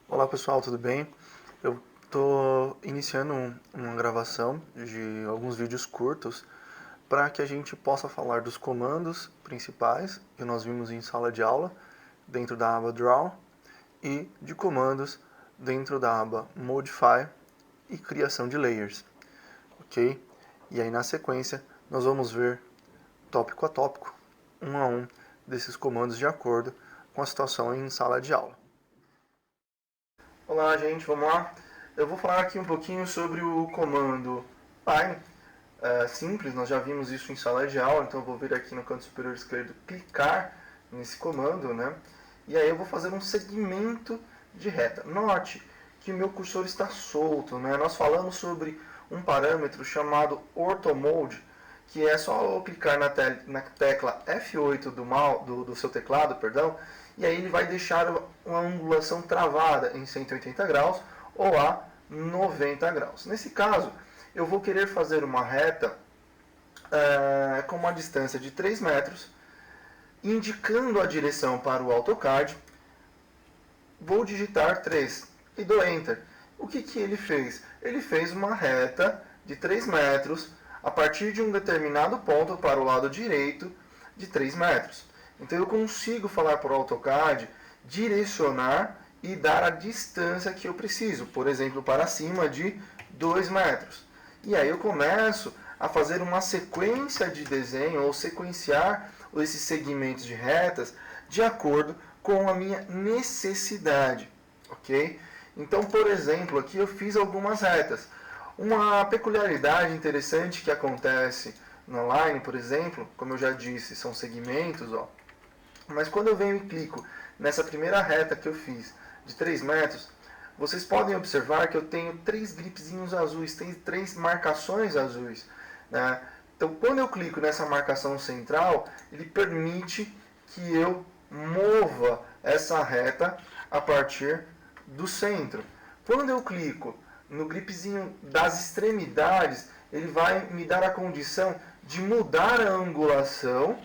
Olá pessoal, tudo bem? Eu estou iniciando uma gravação de alguns vídeos curtos para que a gente possa falar dos comandos principais que nós vimos em sala de aula dentro da aba Draw e de comandos dentro da aba Modify e criação de layers, ok? E aí na sequência nós vamos ver tópico a tópico, um a um desses comandos de acordo com a situação em sala de aula. Olá, gente, vamos lá? Eu vou falar aqui um pouquinho sobre o comando line. Simples, nós já vimos isso em sala de aula, então eu vou vir aqui no canto superior esquerdo, clicar nesse comando, né? E aí eu vou fazer um segmento de reta. Note que o meu cursor está solto, né? Nós falamos sobre um parâmetro chamado orthomode, que é só eu clicar na tecla F8 do seu teclado, perdão, e aí ele vai deixar uma angulação travada em 180 graus ou a 90 graus. Nesse caso, eu vou querer fazer uma reta com uma distância de 3 metros, indicando a direção para o AutoCAD, vou digitar 3 e dou Enter. O que ele fez? Ele fez uma reta de 3 metros a partir de um determinado ponto para o lado direito de 3 metros. Então eu consigo falar para o AutoCAD direcionar e dar a distância que eu preciso, por exemplo, para cima de 2 metros. E aí eu começo a fazer uma sequência de desenho ou sequenciar esses segmentos de retas de acordo com a minha necessidade, ok? Então, por exemplo, aqui eu fiz algumas retas. Uma peculiaridade interessante que acontece no Line, por exemplo, como eu já disse, são segmentos, ó. Mas quando eu venho e clico nessa primeira reta que eu fiz de 3 metros, vocês podem observar que eu tenho 3 gripzinhos azuis, tem 3 marcações azuis, né? Então, quando eu clico nessa marcação central, ele permite que eu mova essa reta a partir do centro. Quando eu clico no gripzinho das extremidades, ele vai me dar a condição de mudar a angulação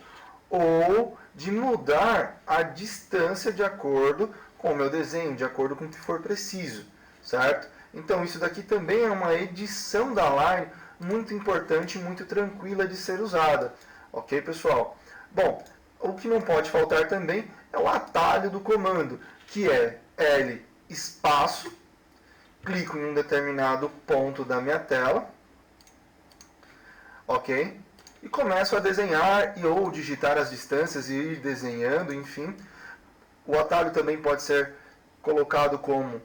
ou de mudar a distância de acordo com o meu desenho, de acordo com o que for preciso, certo? Então isso daqui também é uma edição da Line muito importante e muito tranquila de ser usada, ok, pessoal? Bom, o que não pode faltar também é o atalho do comando, que é L espaço, clico em um determinado ponto da minha tela, ok? E começo a desenhar ou digitar as distâncias e ir desenhando, enfim. O atalho também pode ser colocado como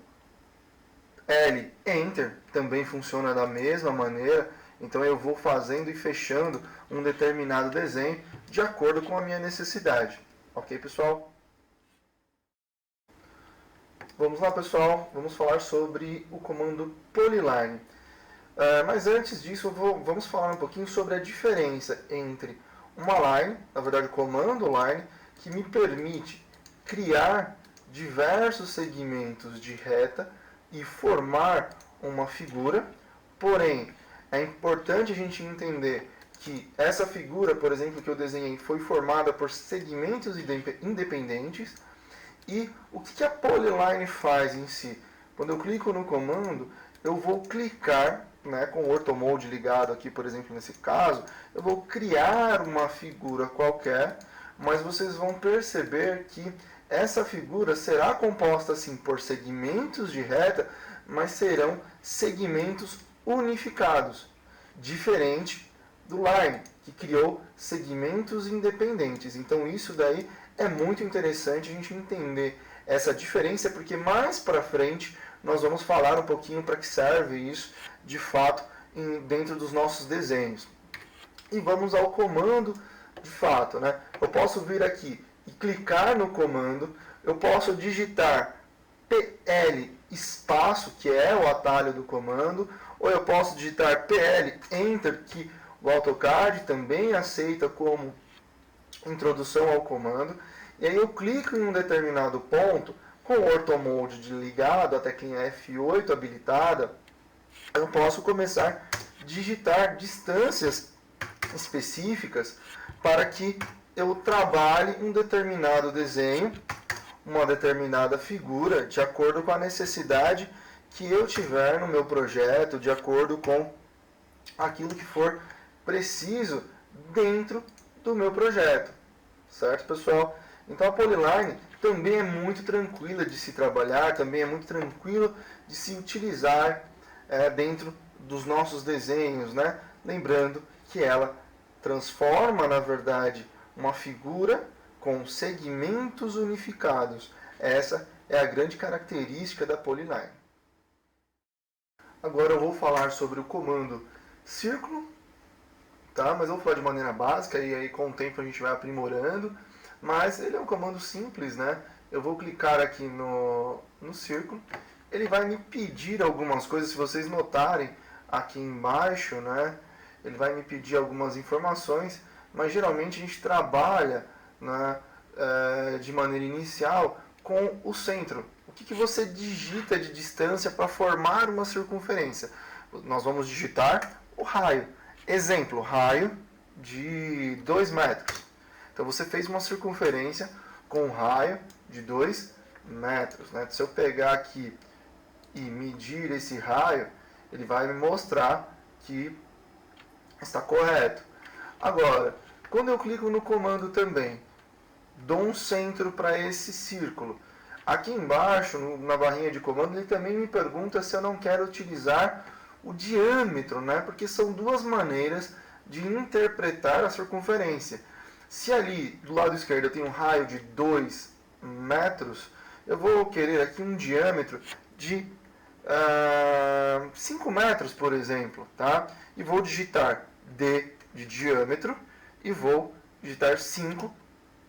L Enter, também funciona da mesma maneira. Então eu vou fazendo e fechando um determinado desenho de acordo com a minha necessidade. Ok, pessoal? Vamos lá, pessoal. Vamos falar sobre o comando Polyline. Mas antes disso, vamos falar um pouquinho sobre a diferença entre uma line, na verdade o comando line, que me permite criar diversos segmentos de reta e formar uma figura. Porém, é importante a gente entender que essa figura, por exemplo, que eu desenhei, foi formada por segmentos independentes. E o que a Polyline faz em si? Quando eu clico no comando, eu vou clicar, né, com o orthomode ligado aqui, por exemplo, nesse caso, eu vou criar uma figura qualquer, mas vocês vão perceber que essa figura será composta assim por segmentos de reta, mas serão segmentos unificados, diferente do Line, que criou segmentos independentes. Então isso daí é muito interessante a gente entender essa diferença, porque mais para frente nós vamos falar um pouquinho para que serve isso de fato dentro dos nossos desenhos. E vamos ao comando de fato, né? Eu posso vir aqui e clicar no comando, eu posso digitar PL espaço, que é o atalho do comando, ou eu posso digitar PL Enter, que o AutoCAD também aceita como introdução ao comando. E aí eu clico em um determinado ponto, com o orthomode ligado, a teclinha F8 habilitada, eu posso começar a digitar distâncias específicas para que eu trabalhe um determinado desenho uma determinada figura de acordo com a necessidade que eu tiver no meu projeto, de acordo com aquilo que for preciso dentro do meu projeto. Certo, pessoal? Então a Polyline também é muito tranquila de se trabalhar, também é muito tranquilo de se utilizar dentro dos nossos desenhos, né? Lembrando que ela transforma, na verdade, uma figura com segmentos unificados. Essa é a grande característica da Polyline. Agora eu vou falar sobre o comando círculo, tá? Mas eu vou falar de maneira básica e aí com o tempo a gente vai aprimorando. Mas ele é um comando simples, né? Eu vou clicar aqui no círculo, ele vai me pedir algumas coisas, se vocês notarem aqui embaixo, né? Ele vai me pedir algumas informações, mas geralmente a gente trabalha, né, de maneira inicial com o centro. O que você digita de distância para formar uma circunferência? Nós vamos digitar o raio. Exemplo, raio de 2 metros. Então você fez uma circunferência com um raio de 2 metros. Né? Se eu pegar aqui e medir esse raio, ele vai me mostrar que está correto. Agora, quando eu clico no comando também, dou um centro para esse círculo. Aqui embaixo, na barrinha de comando, ele também me pergunta se eu não quero utilizar o diâmetro, né? Porque são duas maneiras de interpretar a circunferência. Se ali do lado esquerdo eu tenho um raio de 2 metros, eu vou querer aqui um diâmetro de 5 metros, por exemplo, tá? E vou digitar D de diâmetro e vou digitar 5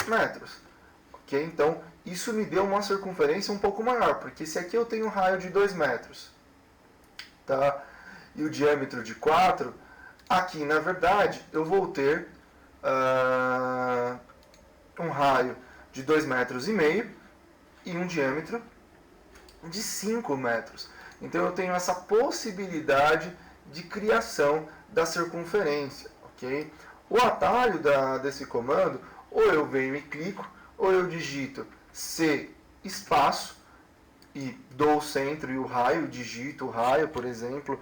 metros. Ok? Então, isso me deu uma circunferência um pouco maior, porque se aqui eu tenho um raio de 2 metros, tá? E o diâmetro de 4, aqui, na verdade, eu vou ter um raio de 2,5 metros e um diâmetro de 5 metros. Então eu tenho essa possibilidade de criação da circunferência, ok? O atalho desse comando, ou eu venho e clico, ou eu digito C espaço e dou o centro e o raio, digito o raio, por exemplo,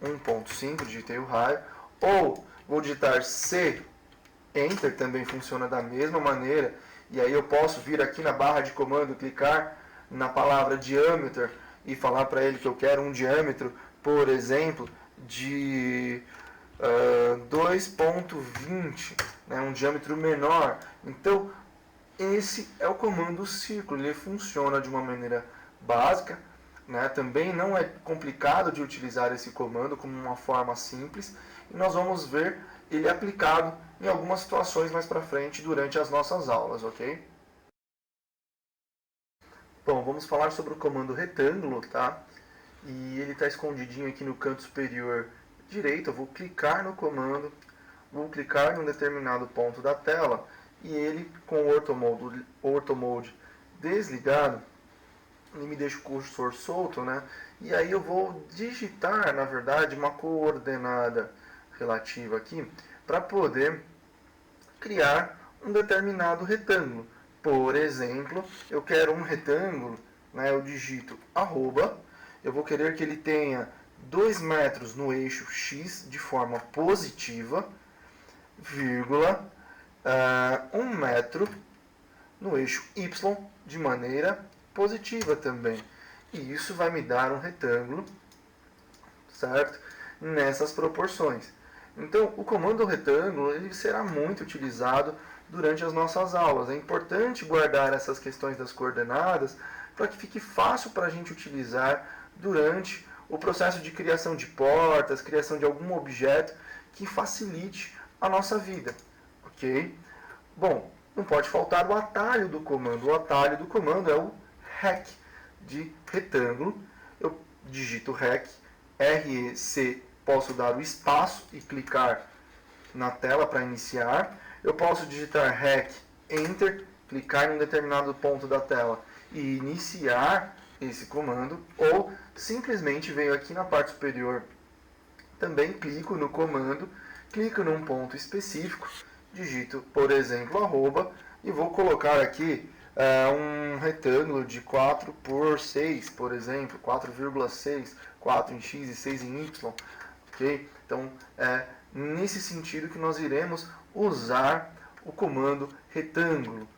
1.5, digitei o raio, ou vou digitar C Enter, também funciona da mesma maneira, e aí eu posso vir aqui na barra de comando, clicar na palavra diâmetro e falar para ele que eu quero um diâmetro, por exemplo, de 2.20, né, um diâmetro menor. Então, esse é o comando círculo, ele funciona de uma maneira básica, né? Também não é complicado de utilizar esse comando como uma forma simples, e nós vamos ver ele aplicado em algumas situações mais para frente durante as nossas aulas, ok? Bom, vamos falar sobre o comando retângulo, tá? E ele está escondidinho aqui no canto superior direito. Eu vou clicar no comando, vou clicar em um determinado ponto da tela e ele, com o Orthomode desligado, ele me deixa o cursor solto, né? E aí eu vou digitar, na verdade, uma coordenada relativa aqui para poder criar um determinado retângulo. Por exemplo, eu quero um retângulo, né? Eu digito arroba, eu vou querer que ele tenha 2 metros no eixo X de forma positiva, vírgula, 1 metro no eixo Y de maneira positiva também. E isso vai me dar um retângulo, certo? Nessas proporções. Então, o comando retângulo ele será muito utilizado durante as nossas aulas. É importante guardar essas questões das coordenadas para que fique fácil para a gente utilizar durante o processo de criação de portas, criação de algum objeto que facilite a nossa vida, ok? Bom, não pode faltar o atalho do comando. O atalho do comando é o REC, de retângulo. Eu digito REC, REC, posso dar o espaço e clicar na tela para iniciar. Eu posso digitar REC, Enter, clicar em um determinado ponto da tela e iniciar esse comando, ou simplesmente venho aqui na parte superior, também clico no comando, clico num ponto específico, digito, por exemplo, arroba, e vou colocar aqui um retângulo de 4 por 6, por exemplo, 4,6, 4 em x e 6 em y, ok? Então, é nesse sentido que nós iremos usar o comando retângulo,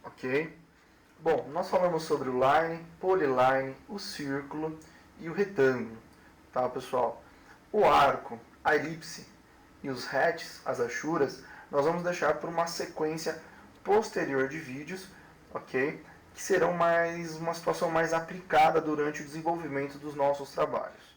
ok? Bom, nós falamos sobre o line, polyline, o círculo e o retângulo, tá, pessoal? O arco, a elipse e os hatches, as achuras, nós vamos deixar para uma sequência posterior de vídeos, ok? Que serão uma situação mais aplicada durante o desenvolvimento dos nossos trabalhos.